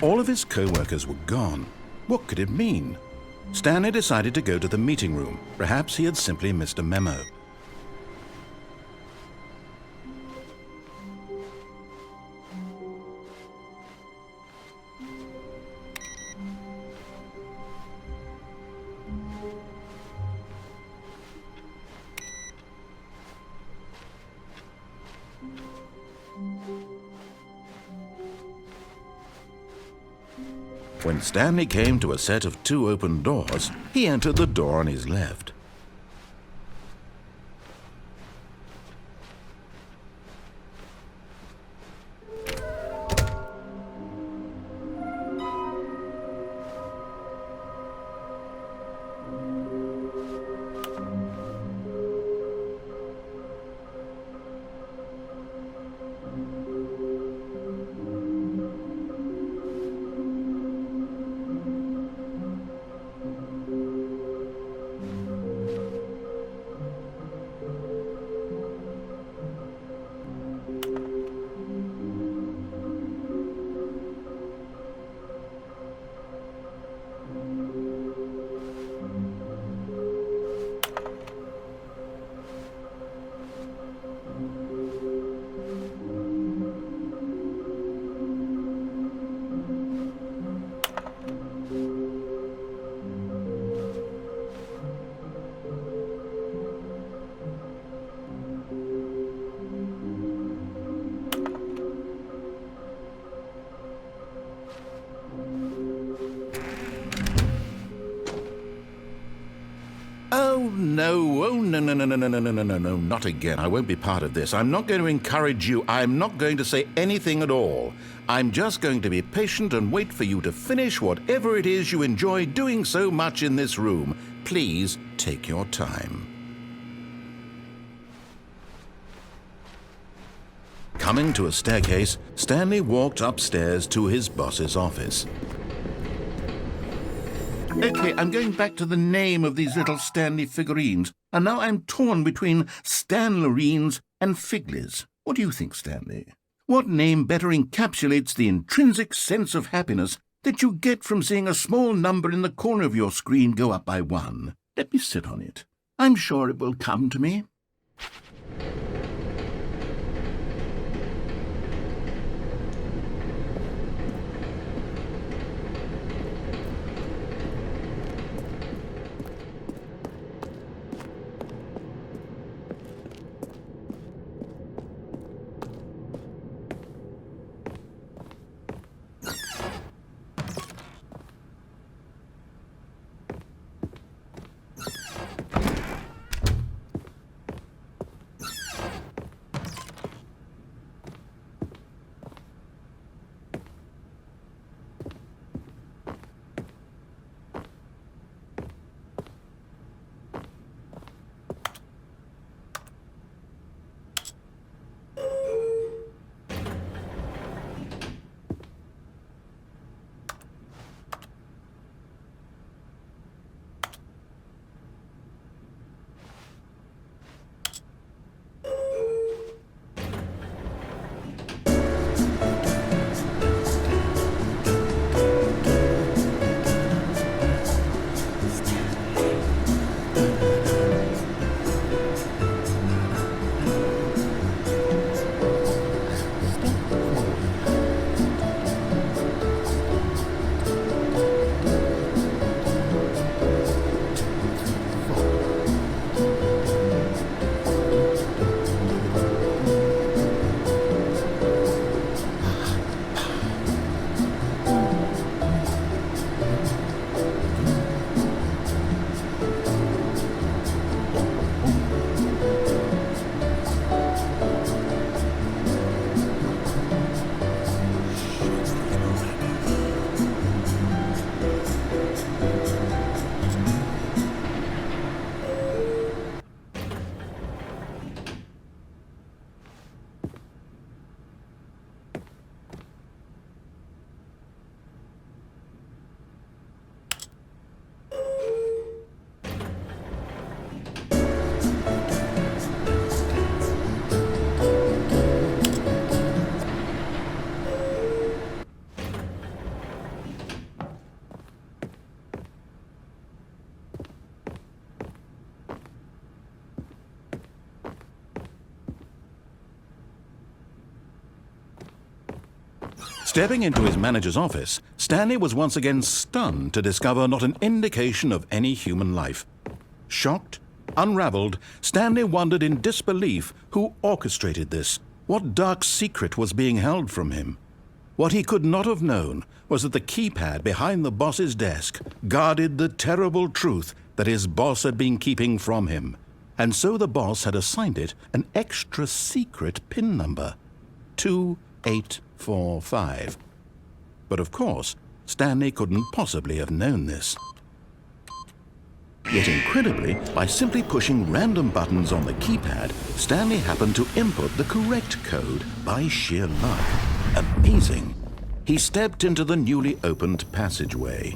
All of his co-workers were gone. What could it mean? Stanley decided to go to the meeting room. Perhaps he had simply missed a memo. When Stanley came to a set of 2 open doors, he entered the door on his left. Oh, no, no, not again. I won't be part of this. I'm not going to encourage you. I'm not going to say anything at all. I'm just going to be patient and wait for you to finish whatever it is you enjoy doing so much in this room. Please take your time. Coming to a staircase, Stanley walked upstairs to his boss's office. Okay, I'm going back to the name of these little Stanley figurines, and now I'm torn between Stanlerines and Figlies. What do you think, Stanley? What name better encapsulates the intrinsic sense of happiness that you get from seeing a small number in the corner of your screen go up by 1? Let me sit on it. I'm sure it will come to me. Stepping into his manager's office, Stanley was once again stunned to discover not an indication of any human life. Shocked, unraveled, Stanley wondered in disbelief who orchestrated this, what dark secret was being held from him. What he could not have known was that the keypad behind the boss's desk guarded the terrible truth that his boss had been keeping from him, and so the boss had assigned it an extra secret PIN number, 2845. But of course, Stanley couldn't possibly have known this. Yet incredibly, by simply pushing random buttons on the keypad, Stanley happened to input the correct code by sheer luck. Amazing. He stepped into the newly opened passageway.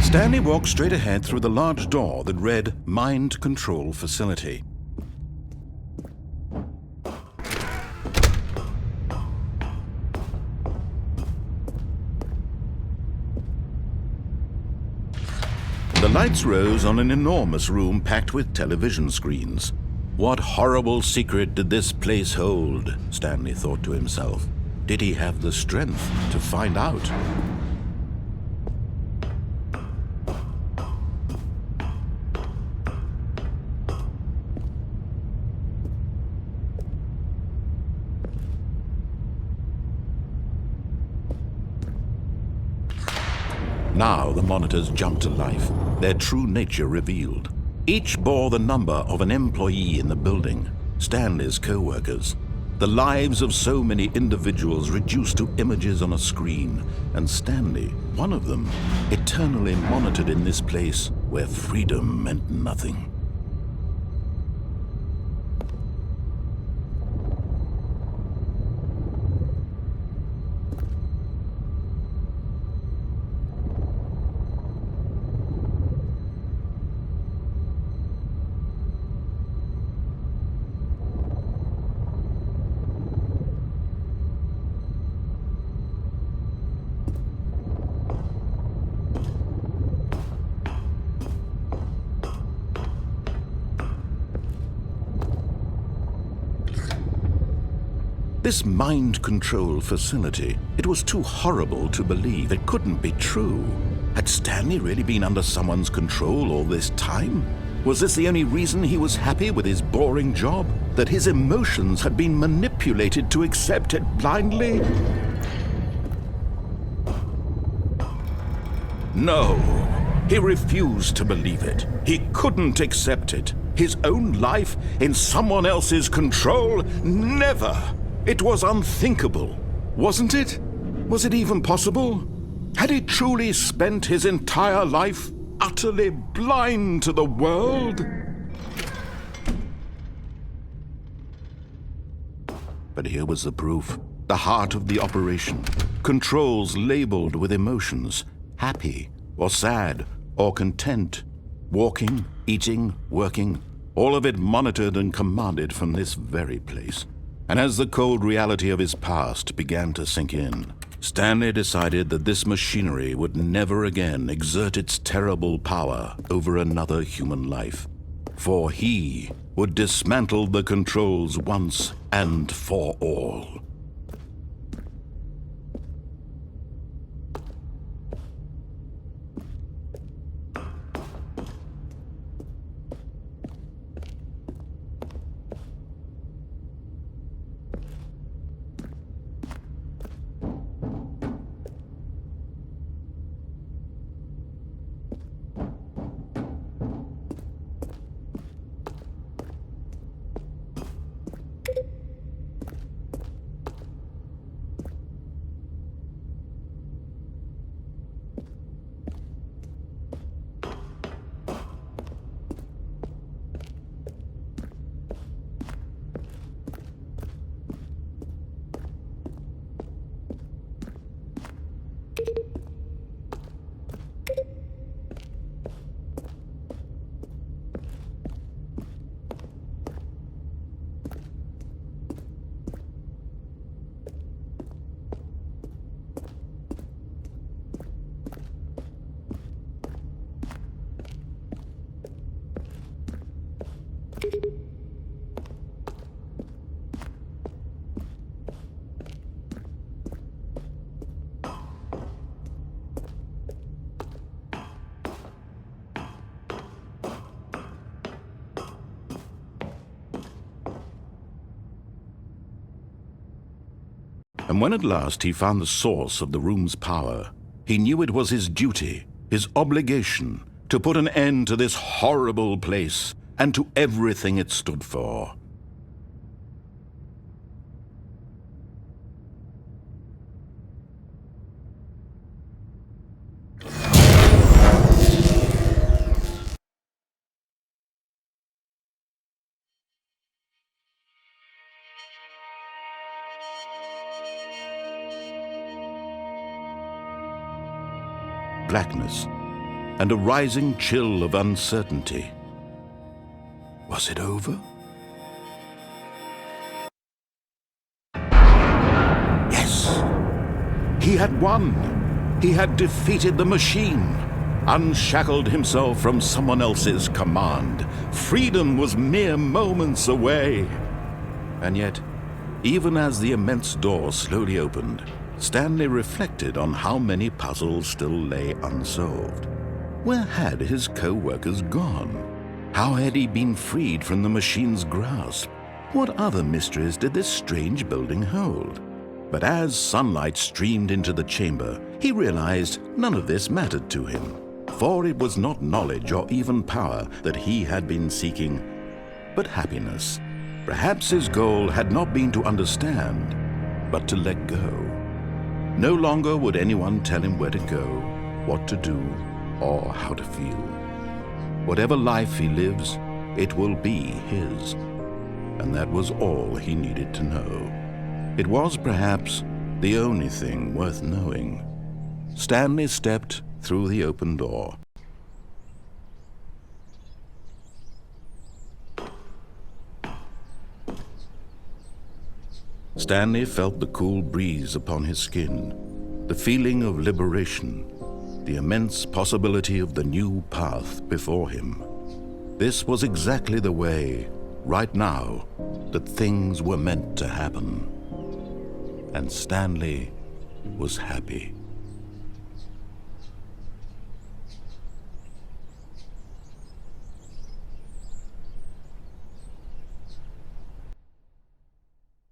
Stanley walked straight ahead through the large door that read Mind Control Facility. The lights rose on an enormous room packed with television screens. What horrible secret did this place hold? Stanley thought to himself. Did he have the strength to find out? Now the monitors jumped to life, their true nature revealed. Each bore the number of an employee in the building, Stanley's co-workers. The lives of so many individuals reduced to images on a screen, and Stanley, one of them, eternally monitored in this place where freedom meant nothing. This mind control facility, it was too horrible to believe. It couldn't be true. Had Stanley really been under someone's control all this time? Was this the only reason he was happy with his boring job? That his emotions had been manipulated to accept it blindly? No, he refused to believe it. He couldn't accept it. His own life in someone else's control? Never! It was unthinkable, wasn't it? Was it even possible? Had he truly spent his entire life utterly blind to the world? But here was the proof, the heart of the operation. Controls labeled with emotions, happy or sad or content. Walking, eating, working, all of it monitored and commanded from this very place. And as the cold reality of his past began to sink in, Stanley decided that this machinery would never again exert its terrible power over another human life. For he would dismantle the controls once and for all. And when at last he found the source of the room's power, he knew it was his duty, his obligation, to put an end to this horrible place and to everything it stood for. Blackness and a rising chill of uncertainty. Was it over? Yes! He had won! He had defeated the machine, unshackled himself from someone else's command. Freedom was mere moments away. And yet, even as the immense door slowly opened, Stanley reflected on how many puzzles still lay unsolved. Where had his co-workers gone? How had he been freed from the machine's grasp? What other mysteries did this strange building hold? But as sunlight streamed into the chamber, he realized none of this mattered to him, for it was not knowledge or even power that he had been seeking, but happiness. Perhaps his goal had not been to understand, but to let go. No longer would anyone tell him where to go, what to do, or how to feel. Whatever life he lives, it will be his. And that was all he needed to know. It was perhaps the only thing worth knowing. Stanley stepped through the open door. Stanley felt the cool breeze upon his skin, the feeling of liberation, the immense possibility of the new path before him. This was exactly the way, right now, that things were meant to happen. And Stanley was happy.